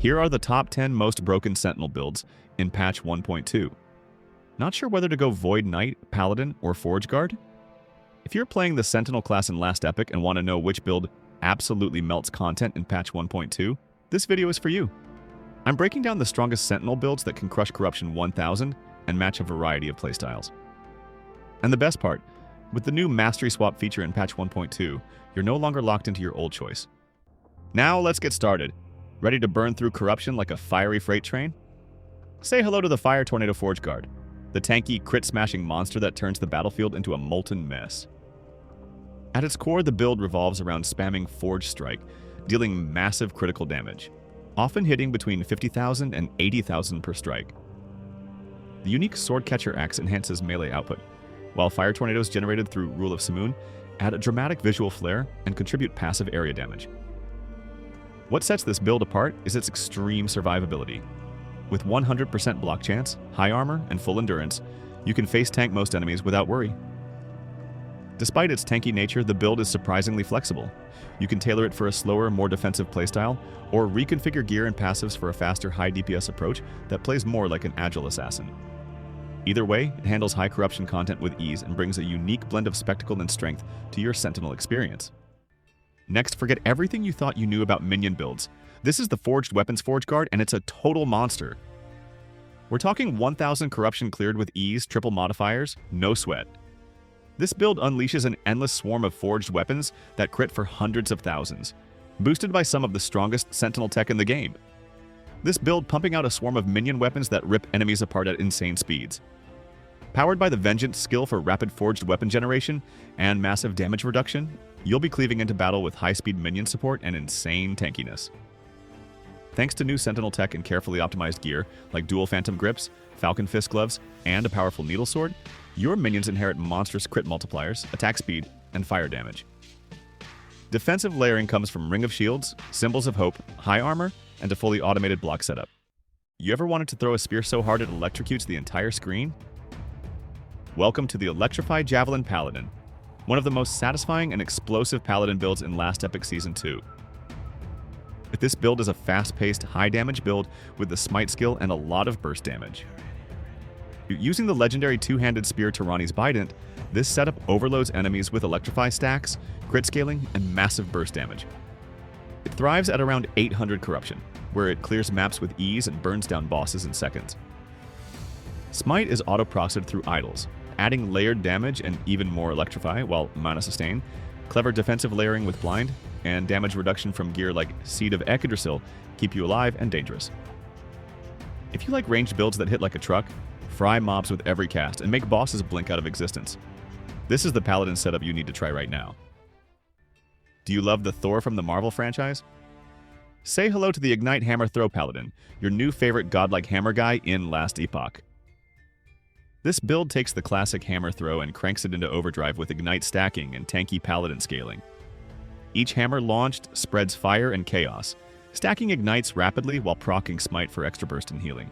Here are the top 10 most broken Sentinel builds in patch 1.2. Not sure whether to go Void Knight, Paladin, or Forge Guard? If you're playing the Sentinel class in Last Epoch and want to know which build absolutely melts content in patch 1.2, this video is for you. I'm breaking down the strongest Sentinel builds that can crush Corruption 1000 and match a variety of playstyles. And the best part, with the new Mastery Swap feature in patch 1.2, you're no longer locked into your old choice. Now let's get started. Ready to burn through Corruption like a fiery freight train? Say hello to the Fire Tornado Forge Guard, the tanky, crit-smashing monster that turns the battlefield into a molten mess. At its core, the build revolves around spamming Forge Strike, dealing massive critical damage, often hitting between 50,000 and 80,000 per strike. The unique Swordcatcher Axe enhances melee output, while Fire Tornadoes generated through Rule of Simoon add a dramatic visual flair and contribute passive area damage. What sets this build apart is its extreme survivability. With 100% block chance, high armor, and full endurance, you can face tank most enemies without worry. Despite its tanky nature, the build is surprisingly flexible. You can tailor it for a slower, more defensive playstyle, or reconfigure gear and passives for a faster, high DPS approach that plays more like an agile assassin. Either way, it handles high corruption content with ease and brings a unique blend of spectacle and strength to your Sentinel experience. Next, forget everything you thought you knew about minion builds. This is the Forged Weapons Forge Guard, and it's a total monster. We're talking 1000 corruption cleared with ease, triple modifiers, no sweat. This build unleashes an endless swarm of forged weapons that crit for hundreds of thousands, boosted by some of the strongest Sentinel tech in the game. This build pumping out a swarm of minion weapons that rip enemies apart at insane speeds. Powered by the Vengeance skill for rapid forged weapon generation and massive damage reduction, you'll be cleaving into battle with high-speed minion support and insane tankiness. Thanks to new Sentinel tech and carefully optimized gear, like dual Phantom Grips, Falcon Fist Gloves, and a powerful Needle Sword, your minions inherit monstrous crit multipliers, attack speed, and fire damage. Defensive layering comes from Ring of Shields, Symbols of Hope, high armor, and a fully automated block setup. You ever wanted to throw a spear so hard it electrocutes the entire screen? Welcome to the Electrify Javelin Paladin, one of the most satisfying and explosive Paladin builds in Last Epoch Season 2. This build is a fast-paced, high-damage build with the Smite skill and a lot of burst damage. Using the legendary two-handed spear Tirani's Bident, this setup overloads enemies with Electrify stacks, crit scaling, and massive burst damage. It thrives at around 800 corruption, where it clears maps with ease and burns down bosses in seconds. Smite is auto-procced through idols, adding layered damage and even more Electrify while mana sustain, clever defensive layering with blind, and damage reduction from gear like Seed of Yggdrasil keep you alive and dangerous. If you like ranged builds that hit like a truck, fry mobs with every cast and make bosses blink out of existence, this is the Paladin setup you need to try right now. Do you love the Thor from the Marvel franchise? Say hello to the Ignite Hammer Throw Paladin, your new favorite godlike hammer guy in Last Epoch. This build takes the classic hammer throw and cranks it into overdrive with Ignite stacking and tanky Paladin scaling. Each hammer launched spreads fire and chaos, stacking ignites rapidly while proccing Smite for extra burst and healing.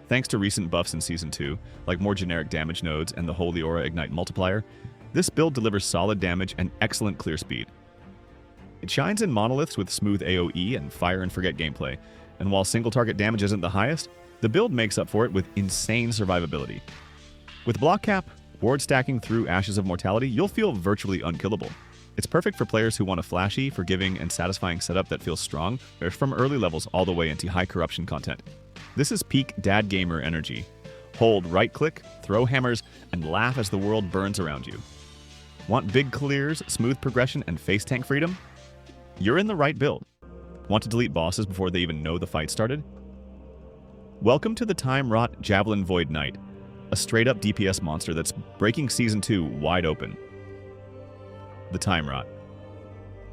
Thanks to recent buffs in Season 2, like more generic damage nodes and the Holy Aura Ignite multiplier, this build delivers solid damage and excellent clear speed. It shines in monoliths with smooth AoE and fire and forget gameplay, and while single target damage isn't the highest, the build makes up for it with insane survivability. With block cap, ward stacking through Ashes of Mortality, you'll feel virtually unkillable. It's perfect for players who want a flashy, forgiving, and satisfying setup that feels strong, from early levels all the way into high corruption content. This is peak dad gamer energy. Hold right-click, throw hammers, and laugh as the world burns around you. Want big clears, smooth progression, and face tank freedom? You're in the right build. Want to delete bosses before they even know the fight started? Welcome to the time-wrought Javelin Void Knight, a straight-up DPS monster that's breaking Season 2 wide open. The time-wrought.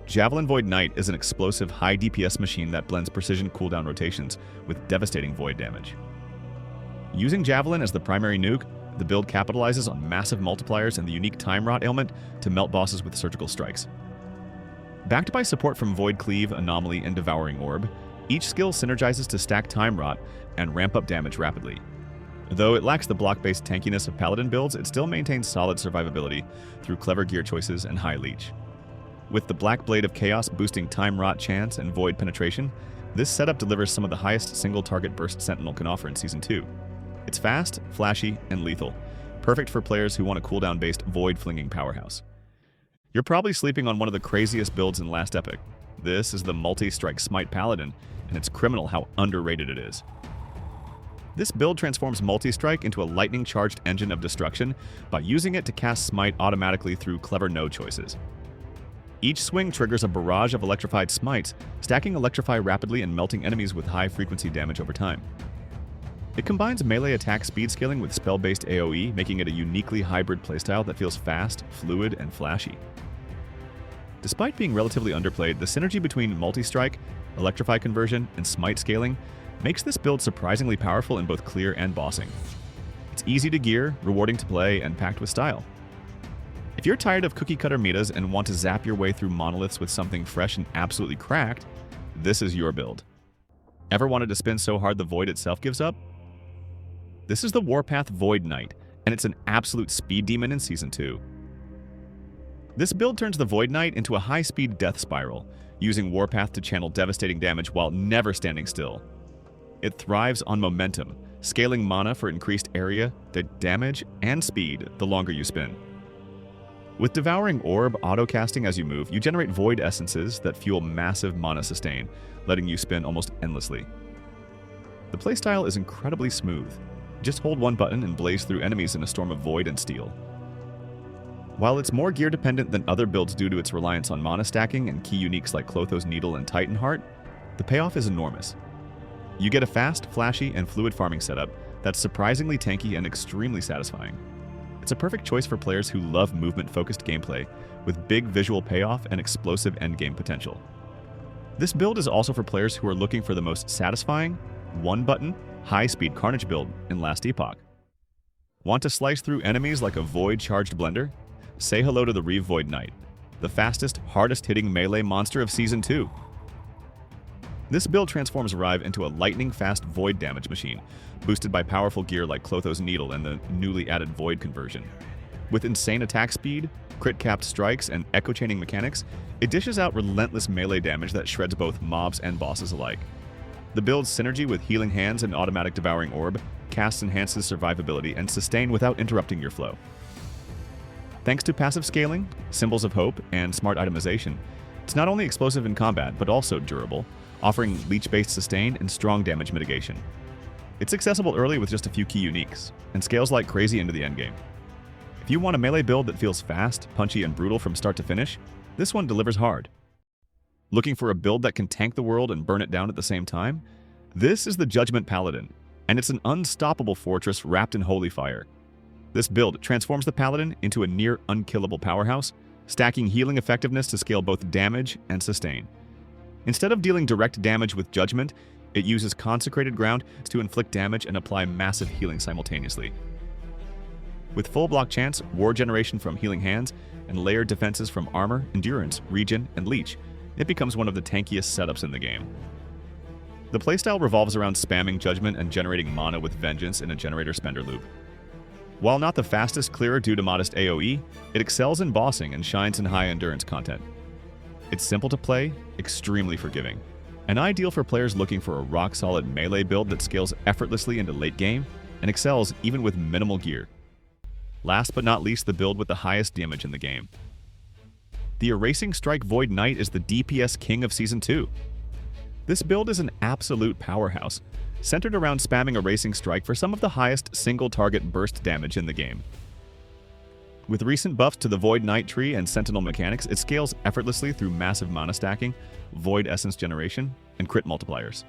Javelin Void Knight is an explosive, high DPS machine that blends precision cooldown rotations with devastating void damage. Using Javelin as the primary nuke, the build capitalizes on massive multipliers and the unique time-wrought ailment to melt bosses with surgical strikes. Backed by support from Void Cleave, Anomaly, and Devouring Orb, each skill synergizes to stack time-wrought and ramp up damage rapidly. Though it lacks the block-based tankiness of Paladin builds, it still maintains solid survivability through clever gear choices and high leech. With the Black Blade of Chaos boosting time-wrought chance and void penetration, This setup delivers some of the highest single-target burst Sentinel can offer in Season 2. It's fast, flashy, and lethal, perfect for players who want a cooldown-based void-flinging powerhouse. You're probably sleeping on one of the craziest builds in Last Epoch. This is the Multistrike Smite Paladin, and it's criminal how underrated it is. This build transforms Multistrike into a lightning-charged engine of destruction by using it to cast Smite automatically through clever node choices. Each swing triggers a barrage of electrified smites, stacking Electrify rapidly and melting enemies with high-frequency damage over time. It combines melee attack speed scaling with spell-based AoE, making it a uniquely hybrid playstyle that feels fast, fluid, and flashy. Despite being relatively underplayed, the synergy between Multistrike, Electrify conversion, and Smite scaling makes this build surprisingly powerful in both clear and bossing. It's easy to gear, rewarding to play, and packed with style. If you're tired of cookie-cutter metas and want to zap your way through monoliths with something fresh and absolutely cracked, this is your build. Ever wanted to spin so hard the Void itself gives up? This is the Warpath Void Knight, and it's an absolute speed demon in Season 2. This build turns the Void Knight into a high-speed death spiral, using Warpath to channel devastating damage while never standing still. It thrives on momentum, scaling mana for increased area, damage, and speed the longer you spin. With Devouring Orb auto-casting as you move, you generate Void Essences that fuel massive mana sustain, letting you spin almost endlessly. The playstyle is incredibly smooth. Just hold one button and blaze through enemies in a storm of Void and Steel. While it's more gear-dependent than other builds due to its reliance on mana stacking and key uniques like Clotho's Needle and Titan Heart, the payoff is enormous. You get a fast, flashy, and fluid farming setup that's surprisingly tanky and extremely satisfying. It's a perfect choice for players who love movement-focused gameplay, with big visual payoff and explosive endgame potential. This build is also for players who are looking for the most satisfying, one-button, high-speed Carnage build in Last Epoch. Want to slice through enemies like a Void-charged blender? Say hello to the Rive Void Knight, the fastest, hardest-hitting melee monster of Season 2. This build transforms Rive into a lightning-fast Void damage machine, boosted by powerful gear like Clotho's Needle and the newly added Void conversion. With insane attack speed, crit-capped strikes, and echo-chaining mechanics, it dishes out relentless melee damage that shreds both mobs and bosses alike. The build's synergy with Healing Hands and automatic Devouring Orb cast enhances survivability and sustain without interrupting your flow. Thanks to passive scaling, Symbols of Hope, and smart itemization, it's not only explosive in combat, but also durable, offering leech-based sustain and strong damage mitigation. It's accessible early with just a few key uniques, and scales like crazy into the endgame. If you want a melee build that feels fast, punchy, and brutal from start to finish, this one delivers hard. Looking for a build that can tank the world and burn it down at the same time? This is the Judgement Paladin, and it's an unstoppable fortress wrapped in holy fire. This build transforms the Paladin into a near unkillable powerhouse, stacking healing effectiveness to scale both damage and sustain. Instead of dealing direct damage with Judgment, it uses Consecrated Ground to inflict damage and apply massive healing simultaneously. With full block chance, War Generation from Healing Hands, and layered defenses from Armor, Endurance, Regen, and Leech, it becomes one of the tankiest setups in the game. The playstyle revolves around spamming Judgment and generating mana with Vengeance in a generator spender loop. While not the fastest clearer due to modest AoE, it excels in bossing and shines in high endurance content. It's simple to play, extremely forgiving, and ideal for players looking for a rock-solid melee build that scales effortlessly into late game and excels even with minimal gear. Last but not least, the build with the highest damage in the game. The Erasing Strike Void Knight is the DPS king of Season 2. This build is an absolute powerhouse, centered around spamming Erasing Strike for some of the highest single-target burst damage in the game. With recent buffs to the Void Knight tree and Sentinel mechanics, it scales effortlessly through massive mana stacking, Void Essence generation, and crit multipliers.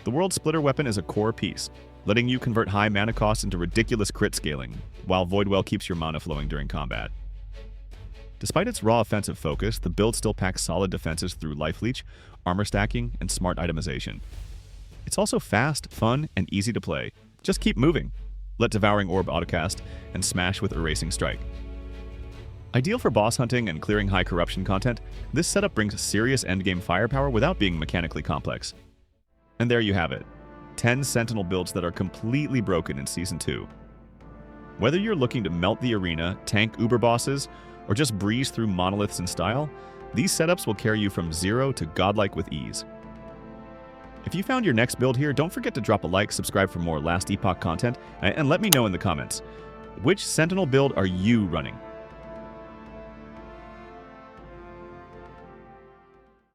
The World Splitter weapon is a core piece, letting you convert high mana costs into ridiculous crit scaling, while Void Well keeps your mana flowing during combat. Despite its raw offensive focus, the build still packs solid defenses through Life Leech, armor stacking, and smart itemization. It's also fast, fun, and easy to play. Just keep moving. Let Devouring Orb autocast, and smash with Erasing Strike. Ideal for boss hunting and clearing high corruption content, this setup brings serious endgame firepower without being mechanically complex. And there you have it. 10 Sentinel builds that are completely broken in Season 2. Whether you're looking to melt the arena, tank uber bosses, or just breeze through monoliths in style, these setups will carry you from zero to godlike with ease. If you found your next build here, don't forget to drop a like, subscribe for more Last Epoch content, and let me know in the comments. Which Sentinel build are you running?